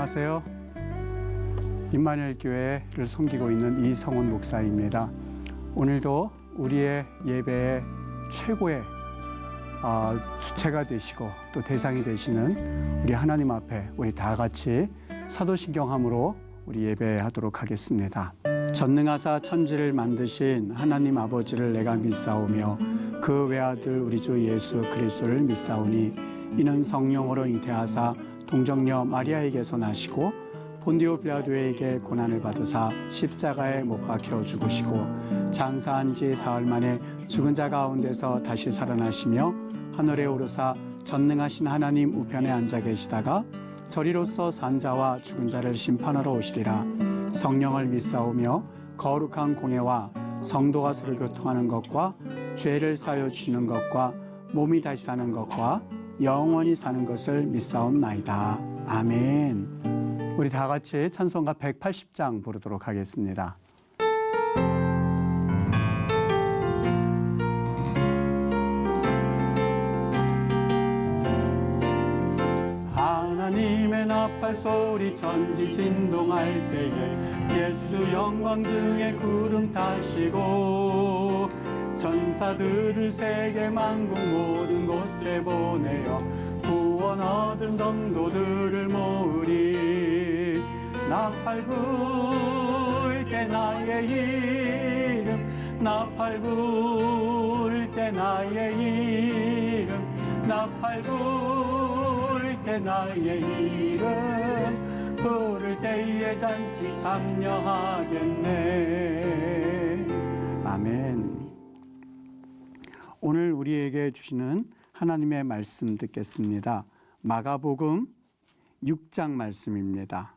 안녕하세요. 임마누엘 교회를 섬기고 있는 이성훈 목사입니다. 오늘도 우리의 예배의 최고의 주체가 되시고 또 대상이 되시는 우리 하나님 앞에 우리 다 같이 사도신경함으로 우리 예배하도록 하겠습니다. 전능하사 천지를 만드신 하나님 아버지를 내가 믿사오며 그 외아들 우리 주 예수 그리스도를 믿사오니 이는 성령으로 잉태하사 동정녀 마리아에게서 나시고 본디오 빌라도에게 고난을 받으사 십자가에 못 박혀 죽으시고 장사한 지 사흘 만에 죽은 자 가운데서 다시 살아나시며 하늘에 오르사 전능하신 하나님 우편에 앉아 계시다가 저리로서 산 자와 죽은 자를 심판하러 오시리라. 성령을 믿사오며 거룩한 공예와 성도가 서로 교통하는 것과 죄를 사하여 주시는 것과 몸이 다시 사는 것과 영원히 사는 것을 믿사옵나이다. 아멘. 우리 다 같이 찬송가 180장 부르도록 하겠습니다. 하나님의 나팔 소리 천지 진동할 때에 예수 영광 중에 구름 타시고 천사들을 세계 만국 모든 곳에 보내어 구원 얻은 성도들을 모으리. 나팔 불 때 나의 이름 나팔 불 때 나의 이름 나팔 불 때 나의 이름 부를 때에 잔치 참여하겠네. 아멘. 오늘 우리에게 주시는 하나님의 말씀 듣겠습니다. 마가복음 6장 말씀입니다.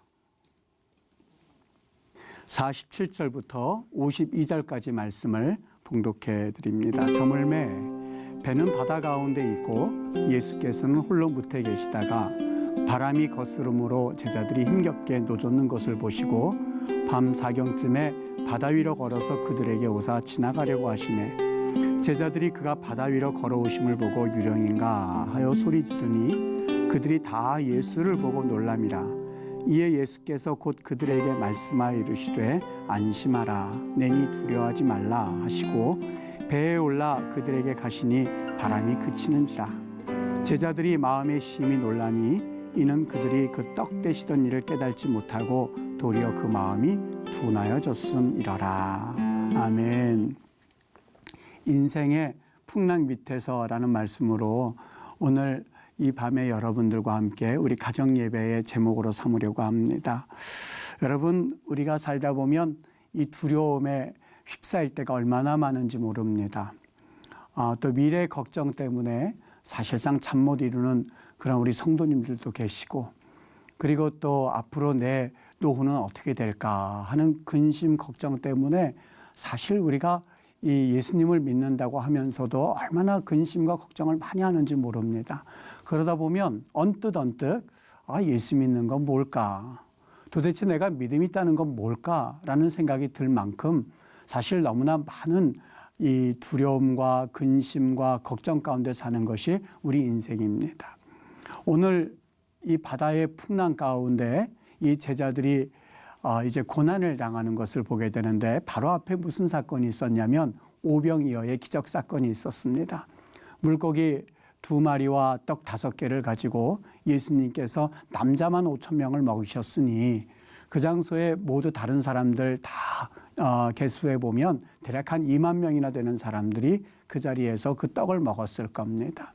47절부터 52절까지 말씀을 봉독해 드립니다. 저물매 배는 바다 가운데 있고 예수께서는 홀로 무태 계시다가 바람이 거스름으로 제자들이 힘겹게 노젓는 것을 보시고 밤 사경쯤에 바다 위로 걸어서 그들에게 오사 지나가려고 하시네. 제자들이 그가 바다 위로 걸어오심을 보고 유령인가 하여 소리 지르니 그들이 다 예수를 보고 놀람이라. 이에 예수께서 곧 그들에게 말씀하여 이르시되 안심하라 내니 두려워하지 말라 하시고 배에 올라 그들에게 가시니 바람이 그치는지라. 제자들이 마음에 심히 놀라니 이는 그들이 그 떡 떼시던 일을 깨달지 못하고 도리어 그 마음이 둔하여졌음이러라. 아멘. 인생의 풍랑 밑에서라는 말씀으로 오늘 이 밤에 여러분들과 함께 우리 가정 예배의 제목으로 삼으려고 합니다. 여러분, 우리가 살다 보면 이 두려움에 휩싸일 때가 얼마나 많은지 모릅니다. 또 미래 걱정 때문에 사실상 잠 못 이루는 그런 우리 성도님들도 계시고, 그리고 또 앞으로 내 노후는 어떻게 될까 하는 근심 걱정 때문에 사실 우리가 이 예수님을 믿는다고 하면서도 얼마나 근심과 걱정을 많이 하는지 모릅니다. 그러다 보면 언뜻 예수 믿는 건 뭘까? 도대체 내가 믿음이 있다는 건 뭘까라는 생각이 들 만큼 사실 너무나 많은 이 두려움과 근심과 걱정 가운데 사는 것이 우리 인생입니다. 오늘 이 바다의 풍랑 가운데 이 제자들이 이제 고난을 당하는 것을 보게 되는데 바로 앞에 무슨 사건이 있었냐면 오병이어의 기적 사건이 있었습니다. 물고기 2마리와 떡 5개를 가지고 예수님께서 남자만 5,000명을 먹이셨으니 그 장소에 모두 다른 사람들 다 개수해 보면 대략 한 2만 명이나 되는 사람들이 그 자리에서 그 떡을 먹었을 겁니다.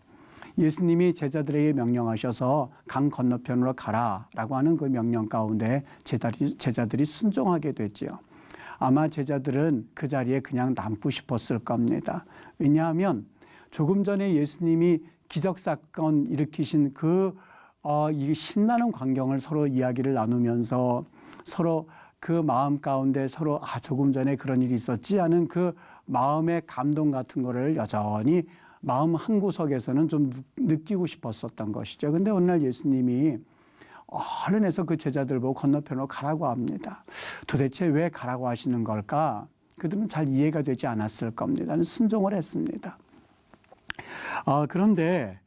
예수님이 제자들에게 명령하셔서 강 건너편으로 가라라고 하는 그 명령 가운데 제자들이 순종하게 됐지요. 아마 제자들은 그 자리에 그냥 남고 싶었을 겁니다. 왜냐하면 조금 전에 예수님이 기적사건 일으키신 이 신나는 광경을 서로 이야기를 나누면서 서로 그 마음 가운데 서로 조금 전에 그런 일이 있었지 하는 그 마음의 감동 같은 거를 여전히 마음 한구석에서는 좀 느끼고 싶었었던 것이죠. 근데 오늘 예수님이 얼른 해서 그 제자들 보고 건너편으로 가라고 합니다. 도대체 왜 가라고 하시는 걸까? 그들은 잘 이해가 되지 않았을 겁니다. 순종을 했습니다. 그런데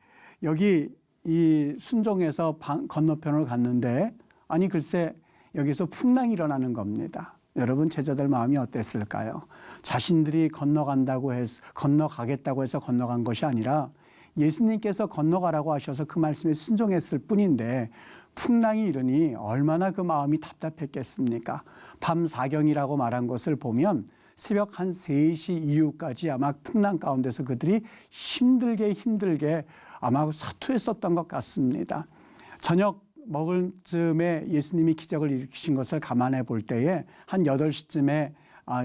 여기 이 순종해서 건너편으로 갔는데 아니 글쎄 여기서 풍랑이 일어나는 겁니다. 여러분 제자들 마음이 어땠을까요? 자신들이 건너가겠다고 해서 건너간 것이 아니라 예수님께서 건너가라고 하셔서 그 말씀에 순종했을 뿐인데 풍랑이 이르니 얼마나 그 마음이 답답했겠습니까? 밤 사경이라고 말한 것을 보면 새벽 한 3시 이후까지 아마 풍랑 가운데서 그들이 힘들게 아마 사투했었던 것 같습니다. 저녁 먹을 즈음에 예수님이 기적을 일으키신 것을 감안해 볼 때에 한 8시쯤에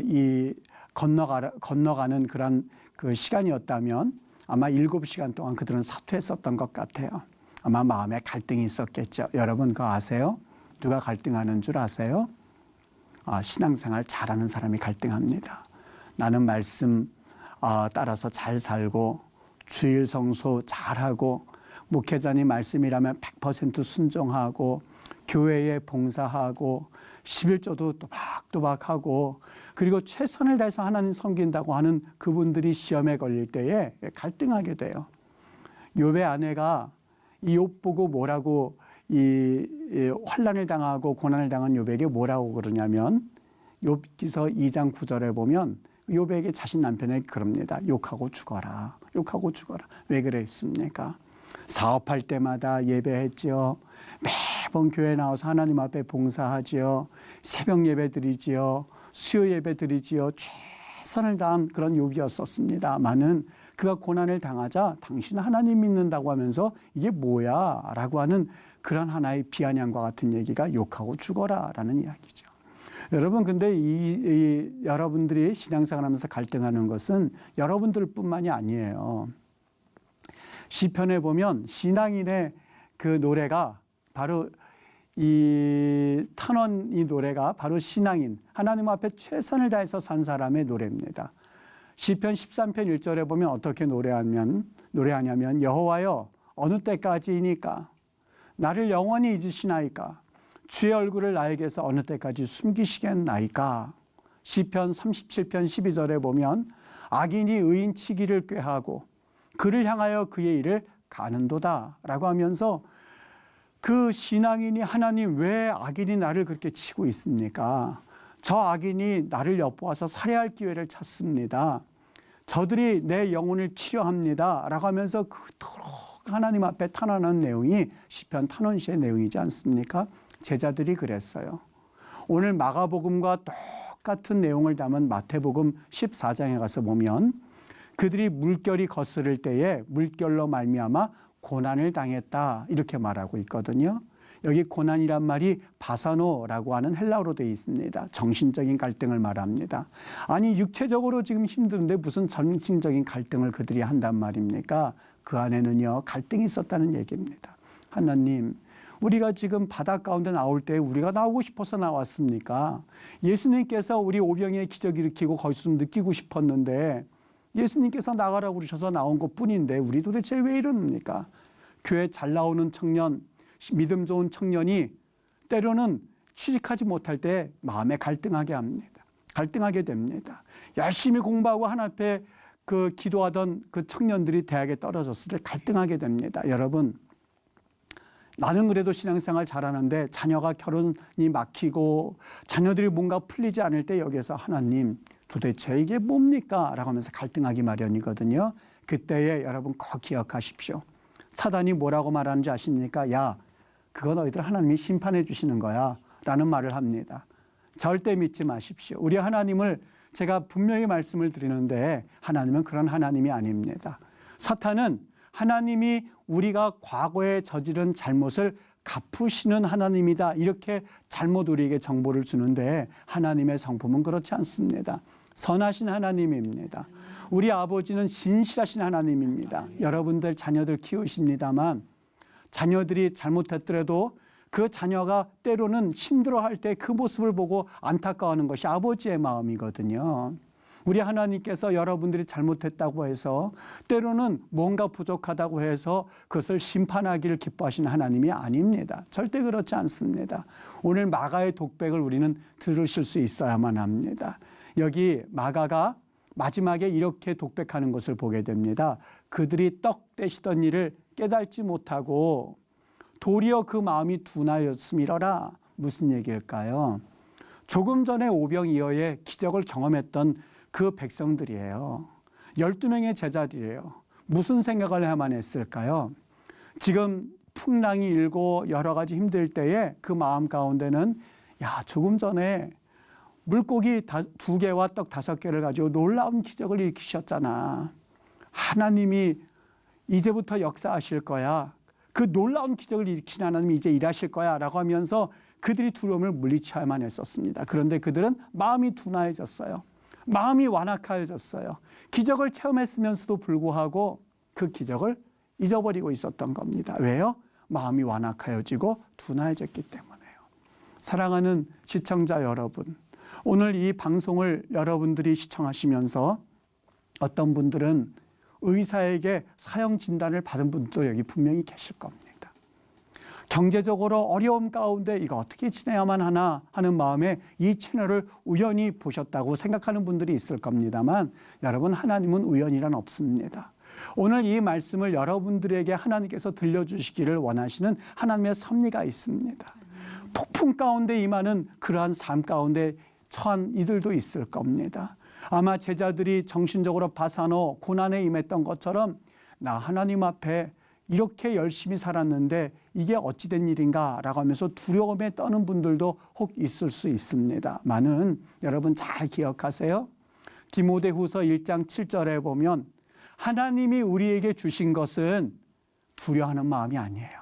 이 건너가는 그런 그 시간이었다면 아마 7시간 동안 그들은 사투했었던 것 같아요. 아마 마음에 갈등이 있었겠죠. 여러분 그거 아세요? 누가 갈등하는 줄 아세요? 신앙생활 잘하는 사람이 갈등합니다. 나는 말씀 따라서 잘 살고 주일 성소 잘하고 목회자님 말씀이라면 100% 순종하고 교회에 봉사하고 11조도 또박또박하고 그리고 최선을 다해서 하나님 섬긴다고 하는 그분들이 시험에 걸릴 때에 갈등하게 돼요. 욥의 아내가 이 욥 보고 뭐라고 이 환난을 당하고 고난을 당한 욥에게 뭐라고 그러냐면 욥기서 2장 9절에 보면 욥에게 자신 남편에게 그럽니다. 욕하고 죽어라. 욕하고 죽어라. 왜 그랬습니까? 사업할 때마다 예배했지요. 매번 교회 나와서 하나님 앞에 봉사하지요. 새벽 예배 드리지요. 수요 예배 드리지요. 최선을 다한 그런 욥이었었습니다만은 그가 고난을 당하자 당신 하나님 믿는다고 하면서 이게 뭐야? 라고 하는 그런 하나의 비아냥과 같은 얘기가 욕하고 죽어라 라는 이야기죠. 여러분 근데 여러분들이 신앙생활 하면서 갈등하는 것은 여러분들뿐만이 아니에요. 시편에 보면 신앙인의 그 노래가 바로 이 탄원 이 노래가 바로 신앙인 하나님 앞에 최선을 다해서 산 사람의 노래입니다. 시편 13편 1절에 보면 어떻게 노래하냐면 여호와여 어느 때까지이니까 나를 영원히 잊으시나이까 주의 얼굴을 나에게서 어느 때까지 숨기시겠나이까. 시편 37편 12절에 보면 악인이 의인 치기를 꾀하고 그를 향하여 그의 일을 가는도다 라고 하면서 그 신앙인이 하나님 왜 악인이 나를 그렇게 치고 있습니까? 저 악인이 나를 엿보아서 살해할 기회를 찾습니다. 저들이 내 영혼을 치료합니다 라고 하면서 그토록 하나님 앞에 탄원하는 내용이 시편 탄원시의 내용이지 않습니까? 제자들이 그랬어요. 오늘 마가복음과 똑같은 내용을 담은 마태복음 14장에 가서 보면 그들이 물결이 거스를 때에 물결로 말미암아 고난을 당했다 이렇게 말하고 있거든요. 여기 고난이란 말이 바사노라고 하는 헬라어로 되어 있습니다. 정신적인 갈등을 말합니다. 아니 육체적으로 지금 힘든데 무슨 정신적인 갈등을 그들이 한단 말입니까? 그 안에는요 갈등이 있었다는 얘기입니다. 하나님 우리가 지금 바다 가운데 나올 때 우리가 나오고 싶어서 나왔습니까? 예수님께서 우리 오병이의 기적 일으키고 거기서 좀 느끼고 싶었는데 예수님께서 나가라고 그러셔서 나온 것뿐인데 우리 도대체 왜 이러십니까? 교회 잘 나오는 청년, 믿음 좋은 청년이 때로는 취직하지 못할 때 마음에 갈등하게 합니다. 갈등하게 됩니다. 열심히 공부하고 하나님 앞에 그 기도하던 그 청년들이 대학에 떨어졌을 때 갈등하게 됩니다. 여러분 나는 그래도 신앙생활 잘하는데 자녀가 결혼이 막히고 자녀들이 뭔가 풀리지 않을 때 여기서 하나님 도대체 이게 뭡니까? 라고 하면서 갈등하기 마련이거든요. 그때에 여러분 꼭 기억하십시오. 사단이 뭐라고 말하는지 아십니까? 야, 그거 너희들 하나님이 심판해 주시는 거야 라는 말을 합니다. 절대 믿지 마십시오. 우리 하나님을 제가 분명히 말씀을 드리는데 하나님은 그런 하나님이 아닙니다. 사탄은 하나님이 우리가 과거에 저지른 잘못을 갚으시는 하나님이다. 이렇게 잘못 우리에게 정보를 주는데 하나님의 성품은 그렇지 않습니다. 선하신 하나님입니다. 우리 아버지는 신실하신 하나님입니다. 여러분들 자녀들 키우십니다만 자녀들이 잘못했더라도 그 자녀가 때로는 힘들어할 때 그 모습을 보고 안타까워하는 것이 아버지의 마음이거든요. 우리 하나님께서 여러분들이 잘못했다고 해서 때로는 뭔가 부족하다고 해서 그것을 심판하기를 기뻐하시는 하나님이 아닙니다. 절대 그렇지 않습니다. 오늘 마가의 독백을 우리는 들으실 수 있어야만 합니다. 여기 마가가 마지막에 이렇게 독백하는 것을 보게 됩니다. 그들이 떡 떼시던 일을 깨닫지 못하고 도리어 그 마음이 둔하였음이러라. 무슨 얘기일까요? 조금 전에 오병이어의 기적을 경험했던 그 백성들이에요. 12명의 제자들이에요. 무슨 생각을 해야만 했을까요? 지금 풍랑이 일고 여러 가지 힘들 때에 그 마음 가운데는 야, 조금 전에 물고기 2개와 떡 5개를 가지고 놀라운 기적을 일으키셨잖아. 하나님이 이제부터 역사하실 거야. 그 놀라운 기적을 일으키신 하나님이 이제 일하실 거야 라고 하면서 그들이 두려움을 물리쳐야만 했었습니다. 그런데 그들은 마음이 둔하해졌어요. 마음이 완악하여졌어요. 기적을 체험했으면서도 불구하고 그 기적을 잊어버리고 있었던 겁니다. 왜요? 마음이 완악하여지고 둔하해졌기 때문에요. 사랑하는 시청자 여러분, 오늘 이 방송을 여러분들이 시청하시면서 어떤 분들은 의사에게 사형 진단을 받은 분도 여기 분명히 계실 겁니다. 경제적으로 어려움 가운데 이거 어떻게 지내야만 하나 하는 마음에 이 채널을 우연히 보셨다고 생각하는 분들이 있을 겁니다만, 여러분, 하나님은 우연이란 없습니다. 오늘 이 말씀을 여러분들에게 하나님께서 들려주시기를 원하시는 하나님의 섭리가 있습니다. 폭풍 가운데 임하는 그러한 삶 가운데 처한 이들도 있을 겁니다. 아마 제자들이 정신적으로 파산호 고난에 임했던 것처럼 나 하나님 앞에 이렇게 열심히 살았는데 이게 어찌된 일인가 라고 하면서 두려움에 떠는 분들도 혹 있을 수 있습니다. 많은 여러분 잘 기억하세요. 디모데후서 1장 7절에 보면 하나님이 우리에게 주신 것은 두려워하는 마음이 아니에요.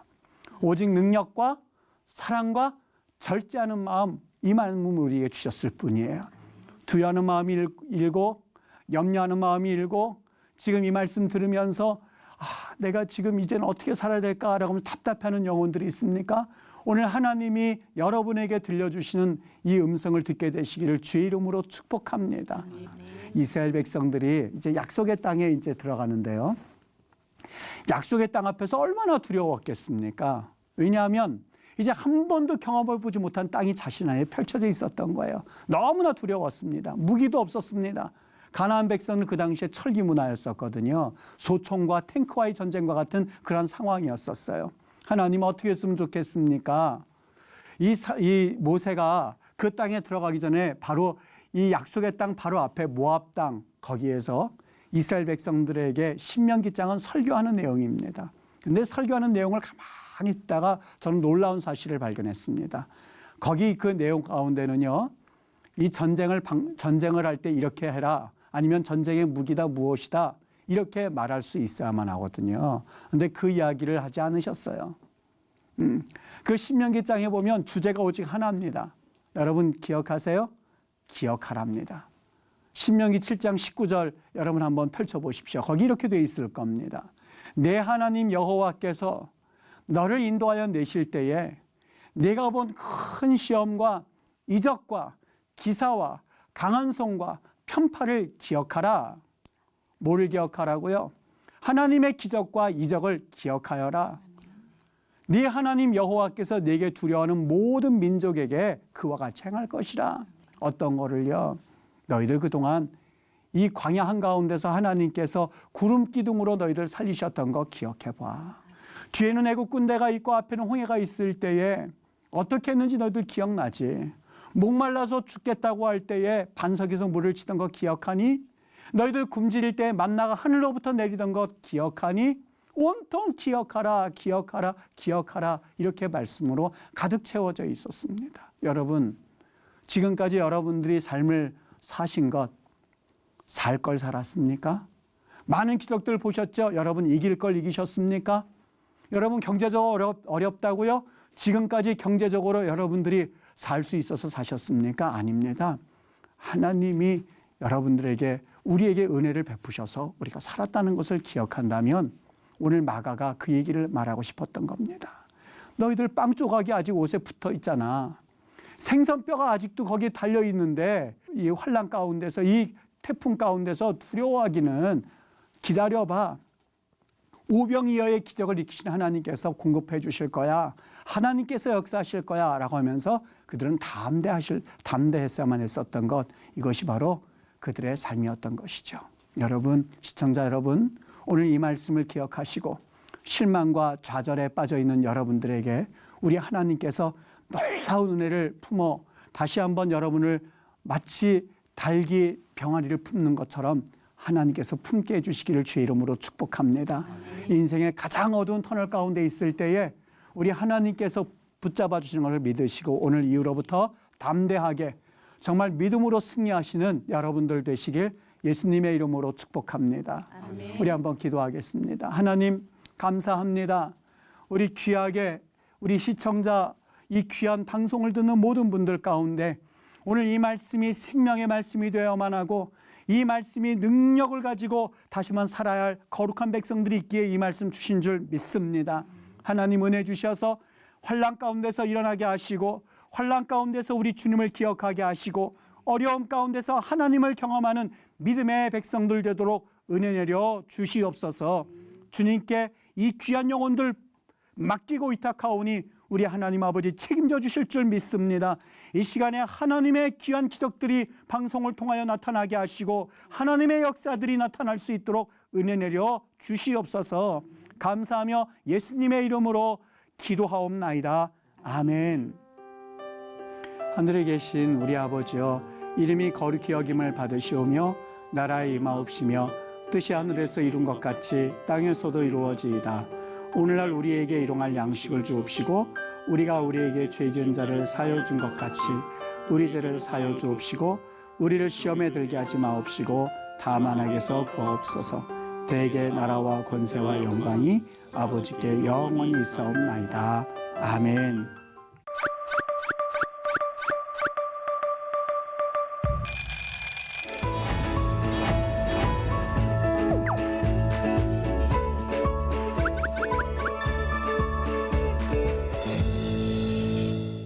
오직 능력과 사랑과 절제하는 마음, 이 마음을 우리에게 주셨을 뿐이에요. 두려워하는 마음이 일고 염려하는 마음이 일고 지금 이 말씀 들으면서 내가 지금 이제는 어떻게 살아야 될까라고 하면서 답답해하는 영혼들이 있습니까? 오늘 하나님이 여러분에게 들려주시는 이 음성을 듣게 되시기를 주의 이름으로 축복합니다. 이스라엘 백성들이 이제 약속의 땅에 이제 들어가는데요. 약속의 땅 앞에서 얼마나 두려웠겠습니까? 왜냐하면 이제 한 번도 경험해보지 못한 땅이 자신 안에 펼쳐져 있었던 거예요. 너무나 두려웠습니다. 무기도 없었습니다. 가나안 백성은 그 당시에 철기 문화였었거든요. 소총과 탱크와의 전쟁과 같은 그런 상황이었었어요. 하나님 어떻게 했으면 좋겠습니까? 이 모세가 그 땅에 들어가기 전에 바로 이 약속의 땅 바로 앞에 모압 땅 거기에서 이스라엘 백성들에게 신명기장은 설교하는 내용입니다. 근데 설교하는 내용을 가만히 듣다가 저는 놀라운 사실을 발견했습니다. 거기 그 내용 가운데는요, 이 전쟁을 할 때 이렇게 해라, 아니면 전쟁의 무기다 무엇이다, 이렇게 말할 수 있어야만 하거든요. 그런데 그 이야기를 하지 않으셨어요. 그 신명기장에 보면 주제가 오직 하나입니다. 여러분 기억하세요? 기억하랍니다. 신명기 7장 19절 여러분 한번 펼쳐보십시오. 거기 이렇게 되어 있을 겁니다. 내 하나님 여호와께서 너를 인도하여 내실 때에 내가 본 큰 시험과 이적과 기사와 강한 손과 편파를 기억하라. 뭐를 기억하라고요? 하나님의 기적과 이적을 기억하여라. 네 하나님 여호와께서 네게 두려워하는 모든 민족에게 그와 같이 행할 것이라. 어떤 거를요? 너희들 그동안 이 광야 한가운데서 하나님께서 구름 기둥으로 너희들 살리셨던 거 기억해봐. 뒤에는 애국 군대가 있고 앞에는 홍해가 있을 때에 어떻게 했는지 너희들 기억나지? 목말라서 죽겠다고 할 때에 반석에서 물을 치던 거 기억하니? 너희들 굶주릴 때 만나가 하늘로부터 내리던 것 기억하니? 온통 기억하라, 기억하라, 기억하라, 이렇게 말씀으로 가득 채워져 있었습니다. 여러분, 지금까지 여러분들이 삶을 사신 것, 살 걸 살았습니까? 많은 기적들 보셨죠? 여러분 이길 걸 이기셨습니까? 여러분 경제적으로 어렵다고요? 지금까지 경제적으로 여러분들이 살 수 있어서 사셨습니까? 아닙니다. 하나님이 여러분들에게 우리에게 은혜를 베푸셔서 우리가 살았다는 것을 기억한다면 오늘 마가가 그 얘기를 말하고 싶었던 겁니다. 너희들 빵 조각이 아직 옷에 붙어 있잖아. 생선뼈가 아직도 거기에 달려 있는데 이 환난 가운데서 이 태풍 가운데서 두려워하기는 기다려봐. 오병이어의 기적을 일으키신 하나님께서 공급해 주실 거야. 하나님께서 역사하실 거야 라고 하면서 그들은 담대했어야만 했었던 것, 이것이 바로 그들의 삶이었던 것이죠. 여러분, 시청자 여러분, 오늘 이 말씀을 기억하시고 실망과 좌절에 빠져 있는 여러분들에게 우리 하나님께서 놀라운 은혜를 품어 다시 한번 여러분을 마치 닭이 병아리를 품는 것처럼 하나님께서 품게 해주시기를 주의 이름으로 축복합니다. 인생의 가장 어두운 터널 가운데 있을 때에 우리 하나님께서 붙잡아 주시는 것을 믿으시고 오늘 이후로부터 담대하게 정말 믿음으로 승리하시는 여러분들 되시길 예수님의 이름으로 축복합니다. 아멘. 우리 한번 기도하겠습니다. 하나님 감사합니다. 우리 귀하게 우리 시청자 이 귀한 방송을 듣는 모든 분들 가운데 오늘 이 말씀이 생명의 말씀이 되어야만 하고 이 말씀이 능력을 가지고 다시만 살아야 할 거룩한 백성들이 있기에 이 말씀 주신 줄 믿습니다. 하나님 은혜 주셔서 환난 가운데서 일어나게 하시고 환난 가운데서 우리 주님을 기억하게 하시고 어려움 가운데서 하나님을 경험하는 믿음의 백성들 되도록 은혜 내려 주시옵소서. 주님께 이 귀한 영혼들 맡기고 위탁하오니 우리 하나님 아버지 책임져 주실 줄 믿습니다. 이 시간에 하나님의 귀한 기적들이 방송을 통하여 나타나게 하시고 하나님의 역사들이 나타날 수 있도록 은혜 내려 주시옵소서. 감사하며 예수님의 이름으로 기도하옵나이다. 아멘. 하늘에 계신 우리 아버지여, 이름이 거룩히 여김을 받으시오며 나라의 임하옵시며 뜻이 하늘에서 이룬 것 같이 땅에서도 이루어지이다. 오늘날 우리에게 일용할 양식을 주옵시고 우리가 우리에게 죄 지은 자를 사하여 준 것 같이 우리 죄를 사하여 주옵시고 우리를 시험에 들게 하지 마옵시고 다만 악에서 구하옵소서. 대개 나라와 권세와 영광이 아버지께 영원히 있사옵나이다. 아멘.